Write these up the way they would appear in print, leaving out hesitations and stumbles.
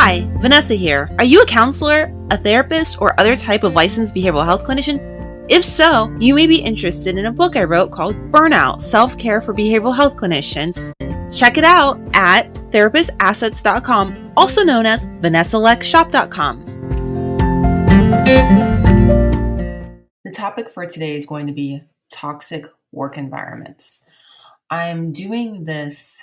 Hi, Vanessa here. Are you a counselor, a therapist, or other type of licensed behavioral health clinician? If so, you may be interested in a book I wrote called Burnout: Self-Care for Behavioral Health Clinicians. Check it out at therapistassets.com, also known as vanessalexshop.com. The topic for today is going to be toxic work environments. I'm doing this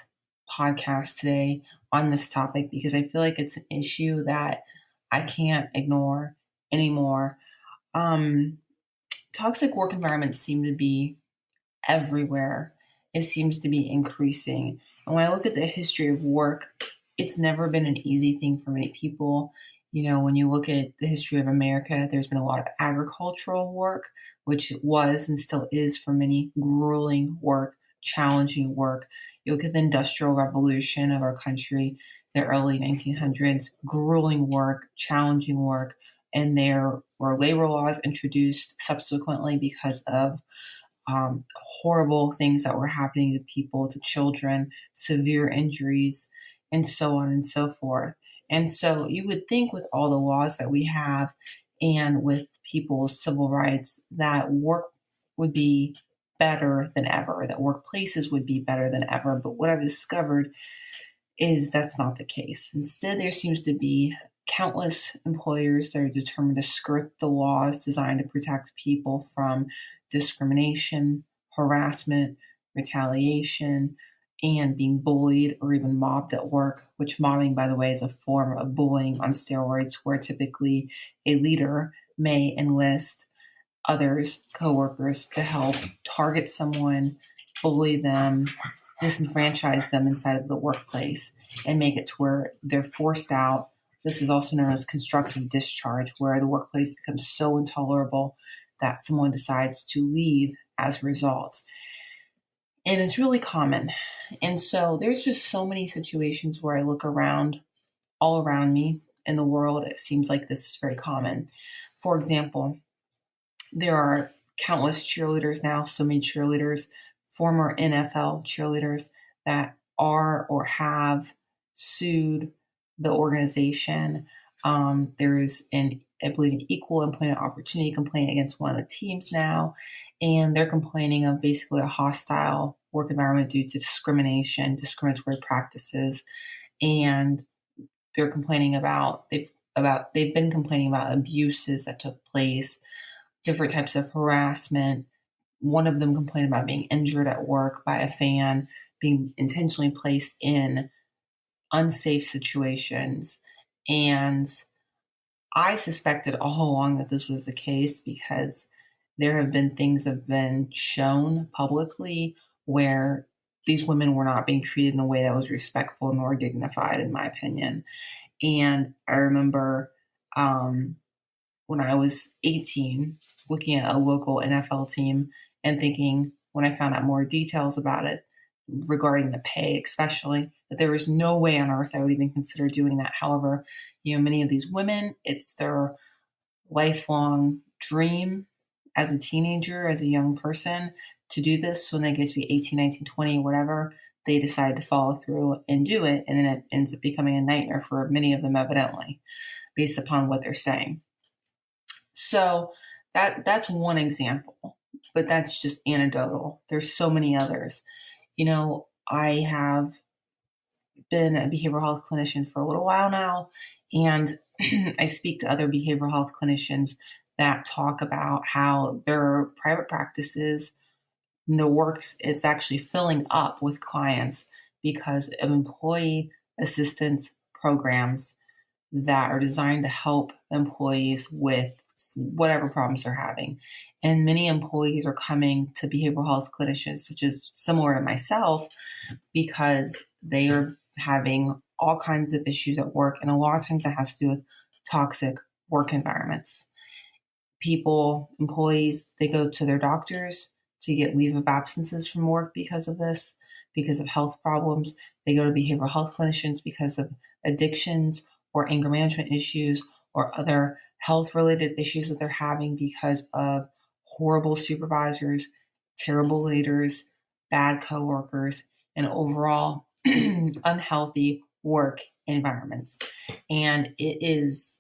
podcast today on this topic because I feel like it's an issue that I can't ignore anymore. Toxic work environments seem to be everywhere. It seems to be increasing. And when I look at the history of work, it's never been an easy thing for many people. You know, when you look at the history of America, there's been a lot of agricultural work, which was and still is for many grueling work, challenging work. You look at the Industrial Revolution of our country, the early 1900s, grueling work, challenging work, and there were labor laws introduced subsequently because of horrible things that were happening to people, to children, severe injuries, and so on and so forth. And so you would think with all the laws that we have and with people's civil rights that work would be better than ever, that workplaces would be better than ever. But what I've discovered is that's not the case. Instead, there seems to be countless employers that are determined to skirt the laws designed to protect people from discrimination, harassment, retaliation, and being bullied or even mobbed at work, which mobbing, by the way, is a form of bullying on steroids, where typically a leader may enlist others, coworkers, to help target someone, bully them, disenfranchise them inside of the workplace, and make it to where they're forced out. This is also known as constructive discharge, where the workplace becomes so intolerable that someone decides to leave as a result. And it's really common. And so there's just so many situations where I look around, all around me in the world, it seems like this is very common. For example, there are countless cheerleaders now, so many cheerleaders, former NFL cheerleaders that are or have sued the organization. There's I believe, an equal employment opportunity complaint against one of the teams now, and they're complaining of basically a hostile work environment due to discrimination, discriminatory practices, and they're complaining about they've been complaining about abuses that took place, different types of harassment. One of them complained about being injured at work by a fan, being intentionally placed in unsafe situations. And I suspected all along that this was the case because there have been things that have been shown publicly where these women were not being treated in a way that was respectful nor dignified, in my opinion. And I remember when I was 18, looking at a local NFL team and thinking, when I found out more details about it, regarding the pay especially, that there was no way on earth I would even consider doing that. However, many of these women, it's their lifelong dream as a teenager, as a young person, to do this. So when they get to be 18, 19, 20, whatever, they decide to follow through and do it. And then it ends up becoming a nightmare for many of them, evidently, based upon what they're saying. So that's one example, but that's just anecdotal. There's so many others. I have been a behavioral health clinician for a little while now, and I speak to other behavioral health clinicians that talk about how their private practices, the works is actually filling up with clients because of employee assistance programs that are designed to help employees with whatever problems they're having. And many employees are coming to behavioral health clinicians, such as similar to myself, because they are having all kinds of issues at work. And a lot of times that has to do with toxic work environments. Employees, they go to their doctors to get leave of absences from work because of this, because of health problems. They go to behavioral health clinicians because of addictions or anger management issues or other health-related issues that they're having because of horrible supervisors, terrible leaders, bad coworkers, and overall unhealthy work environments. And it is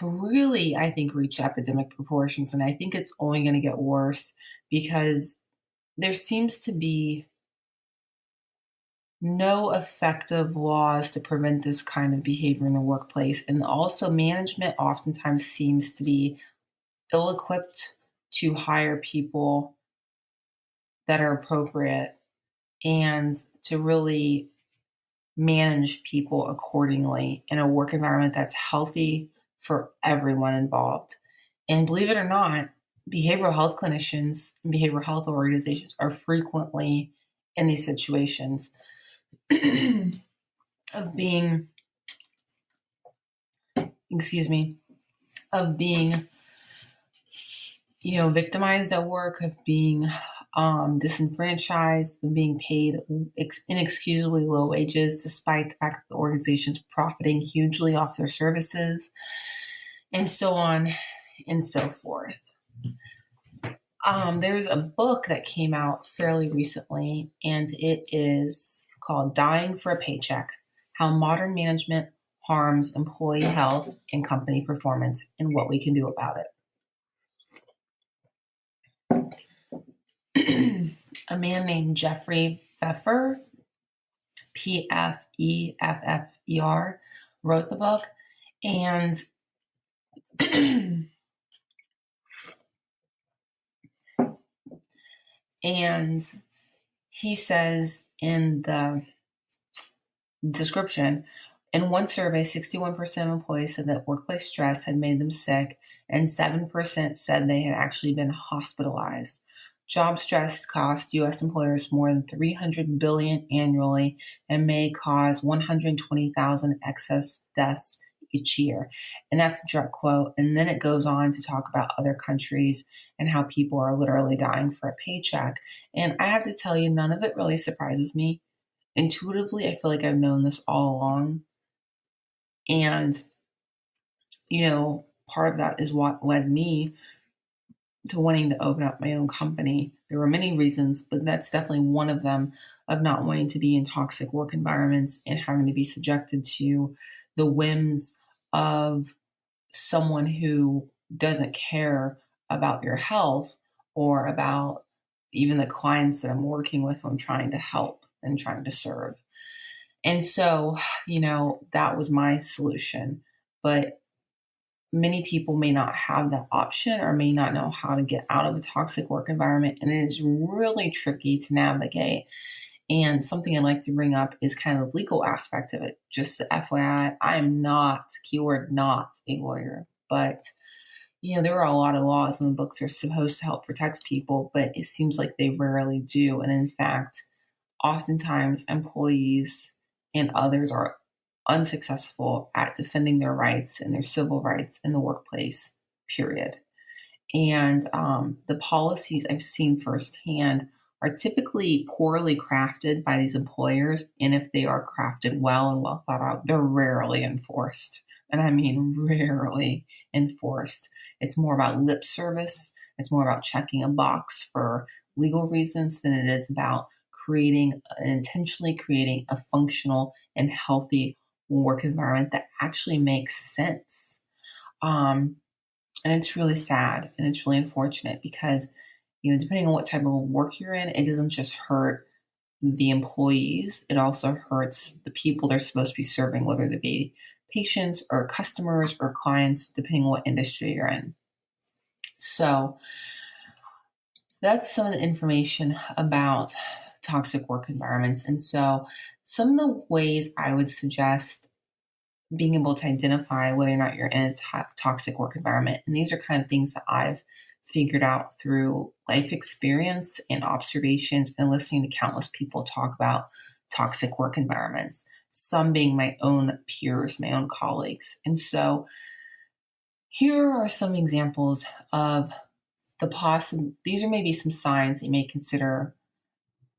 really, I think, reached epidemic proportions. And I think it's only going to get worse because there seems to be no effective laws to prevent this kind of behavior in the workplace. And also, management oftentimes seems to be ill equipped to hire people that are appropriate and to really manage people accordingly in a work environment that's healthy for everyone involved. And believe it or not, behavioral health clinicians and behavioral health organizations are frequently in these situations of being, excuse me, of being, victimized at work, of being disenfranchised, of being paid inexcusably low wages, despite the fact that the organization's profiting hugely off their services, and so on and so forth. There's a book that came out fairly recently, and it is called Dying for a Paycheck: How Modern Management Harms Employee Health and Company Performance and What We Can Do About it. A man named Jeffrey Pfeffer, Pfeffer, wrote the book, and and he says in the description, in one survey, 61% of employees said that workplace stress had made them sick, and 7% said they had actually been hospitalized. Job stress costs U.S. employers more than $300 billion annually and may cause 120,000 excess deaths each year. And that's a direct quote. And then it goes on to talk about other countries and how people are literally dying for a paycheck. And I have to tell you, none of it really surprises me. Intuitively, I feel like I've known this all along. And, part of that is what led me to wanting to open up my own company. There were many reasons, but that's definitely one of them, of not wanting to be in toxic work environments and having to be subjected to the whims of someone who doesn't care about your health or about even the clients that I'm working with who I'm trying to help and trying to serve. And so, that was my solution. But many people may not have that option or may not know how to get out of a toxic work environment. And it is really tricky to navigate. And something I'd like to bring up is kind of the legal aspect of it. Just FYI, I am not, keyword, not a lawyer. But, there are a lot of laws in the books that are supposed to help protect people, but it seems like they rarely do. And in fact, oftentimes employees and others are unsuccessful at defending their rights and their civil rights in the workplace, period. And the policies I've seen firsthand are typically poorly crafted by these employers. And if they are crafted well and well thought out, they're rarely enforced. And I mean rarely enforced. It's more about lip service. It's more about checking a box for legal reasons than it is about intentionally creating a functional and healthy work environment that actually makes sense. And it's really sad and it's really unfortunate because, depending on what type of work you're in, it doesn't just hurt the employees, it also hurts the people they're supposed to be serving, whether they be patients or customers or clients, depending on what industry you're in. So that's some of the information about toxic work environments. And so some of the ways I would suggest being able to identify whether or not you're in a toxic work environment. And these are kind of things that I've figured out through life experience and observations and listening to countless people talk about toxic work environments, some being my own peers, my own colleagues. And so here are some examples of these are maybe some signs you may consider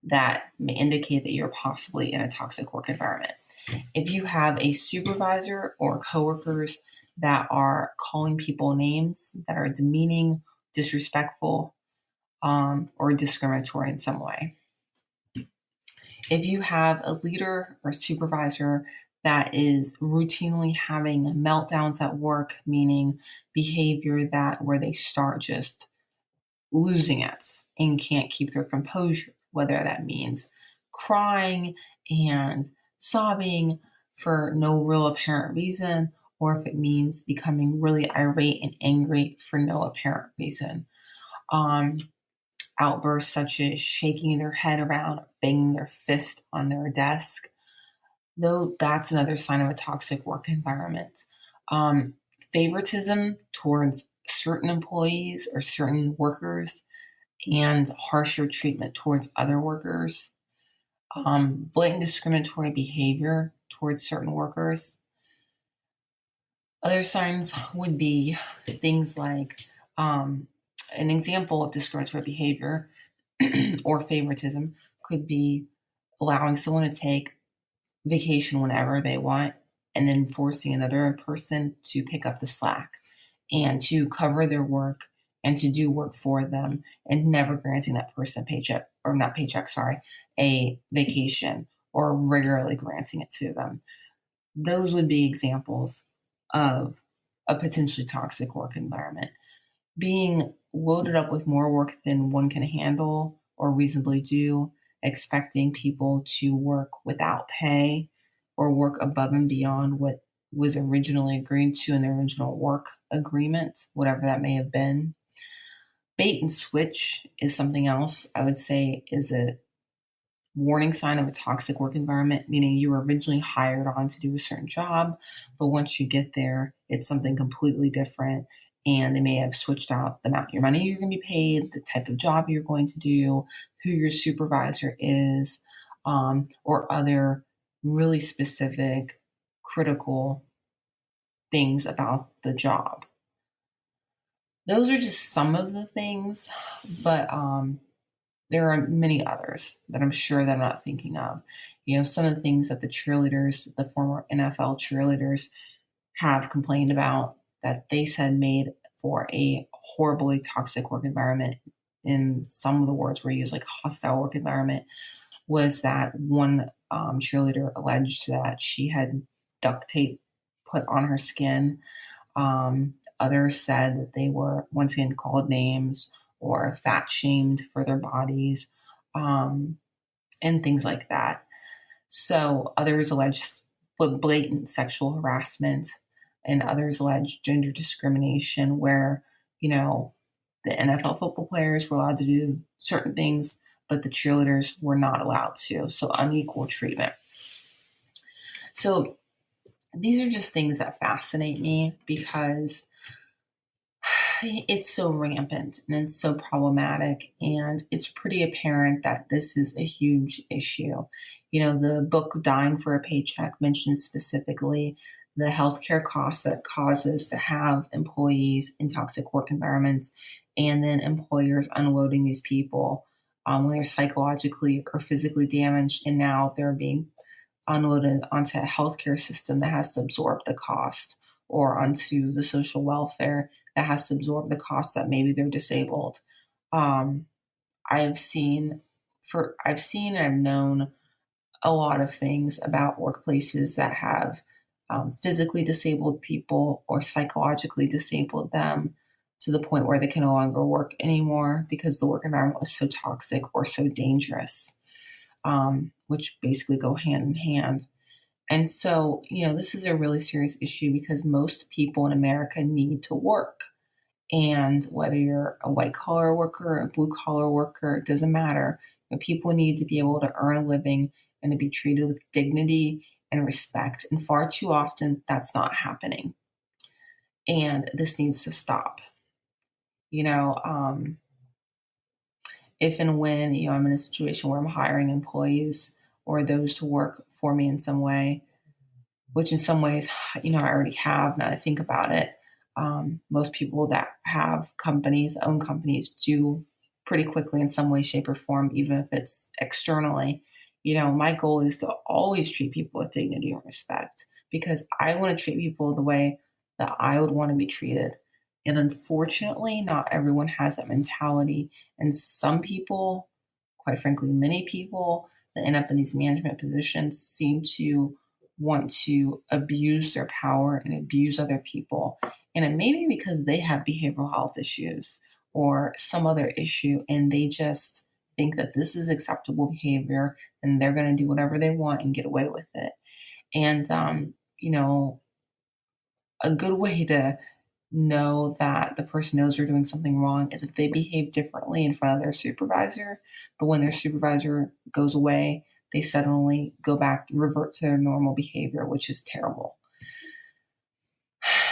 that may indicate that you're possibly in a toxic work environment. If you have a supervisor or coworkers that are calling people names that are demeaning, disrespectful, or discriminatory in some way. If you have a leader or supervisor that is routinely having meltdowns at work, meaning behavior that where they start just losing it and can't keep their composure, whether that means crying and sobbing for no real apparent reason, or if it means becoming really irate and angry for no apparent reason. Um, Outbursts such as shaking their head around, banging their fist on their desk, though that's another sign of a toxic work environment. Um, Favoritism towards certain employees or certain workers and harsher treatment towards other workers, blatant discriminatory behavior towards certain workers. Other signs would be things like an example of discriminatory behavior or favoritism could be allowing someone to take vacation whenever they want and then forcing another person to pick up the slack and to cover their work and to do work for them and never granting that person paycheck or not paycheck, sorry, a vacation or regularly granting it to them. Those would be examples of a potentially toxic work environment. Being loaded up with more work than one can handle or reasonably do, expecting people to work without pay or work above and beyond what was originally agreed to in the original work agreement, whatever that may have been. Bait and switch is something else I would say is a warning sign of a toxic work environment, meaning you were originally hired on to do a certain job, but once you get there, it's something completely different. And they may have switched out the amount of your money you're going to be paid, the type of job you're going to do, who your supervisor is, or other really specific, critical things about the job. Those are just some of the things, but there are many others that I'm sure that I'm not thinking of. Some of the things that the cheerleaders, the former NFL cheerleaders, have complained about that they said made for a horribly toxic work environment. In some of the words were used, like hostile work environment, was that one cheerleader alleged that she had duct tape put on her skin. Others said that they were once again called names or fat shamed for their bodies, and things like that. So others allege blatant sexual harassment, and others allege gender discrimination, where the NFL football players were allowed to do certain things, but the cheerleaders were not allowed to. So unequal treatment. So these are just things that fascinate me because it's so rampant and it's so problematic, and it's pretty apparent that this is a huge issue. The book Dying for a Paycheck mentions specifically the healthcare costs that it causes to have employees in toxic work environments, and then employers unloading these people when they're psychologically or physically damaged, and now they're being unloaded onto a healthcare system that has to absorb the cost, or onto the social welfare that has to absorb the cost that maybe they're disabled. Um, I've seen and I've known a lot of things about workplaces that have physically disabled people or psychologically disabled them to the point where they can no longer work anymore because the work environment was so toxic or so dangerous, which basically go hand in hand. And so, this is a really serious issue because most people in America need to work. And whether you're a white collar worker, a blue collar worker, it doesn't matter. But people need to be able to earn a living and to be treated with dignity and respect. And far too often, that's not happening. And this needs to stop. You know, um, if and when I'm in a situation where I'm hiring employees or those to work for me in some way, which in some ways, I already have now that I think about it. Most people that have companies, own companies, do pretty quickly in some way, shape, or form, even if it's externally. My goal is to always treat people with dignity and respect because I want to treat people the way that I would want to be treated. And unfortunately, not everyone has that mentality. And some people, quite frankly, many people, that end up in these management positions seem to want to abuse their power and abuse other people. And it may be because they have behavioral health issues or some other issue, and they just think that this is acceptable behavior and they're going to do whatever they want and get away with it. And, a good way to know that the person knows they're doing something wrong is if they behave differently in front of their supervisor, but when their supervisor goes away, they suddenly go back, revert to their normal behavior, which is terrible.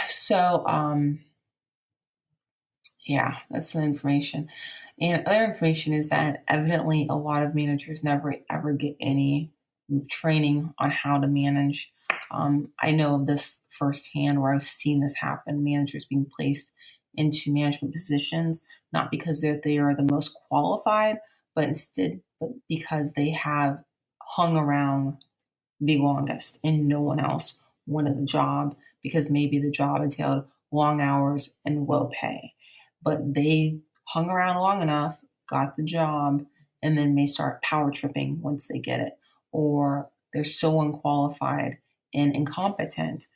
So, yeah, that's some information. And other information is that evidently a lot of managers never ever get any training on how to manage. I know of this firsthand where I've seen this happen, managers being placed into management positions, not because they are the most qualified, but because they have hung around the longest and no one else wanted the job because maybe the job entailed long hours and low pay. But they hung around long enough, got the job, and then may start power tripping once they get it. Or they're so unqualified and incompetent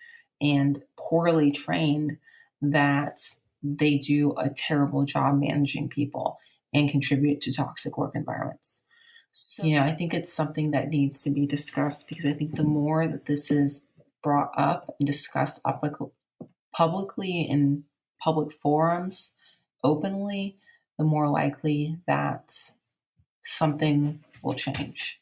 and poorly trained that they do a terrible job managing people and contribute to toxic work environments. So, I think it's something that needs to be discussed because I think the more that this is brought up and discussed publicly in public forums, openly, the more likely that something will change.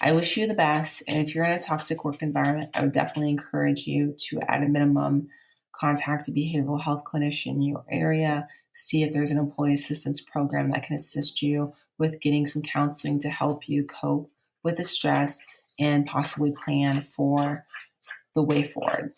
I wish you the best. And if you're in a toxic work environment, I would definitely encourage you to, at a minimum, contact a behavioral health clinician in your area, see if there's an employee assistance program that can assist you with getting some counseling to help you cope with the stress and possibly plan for the way forward.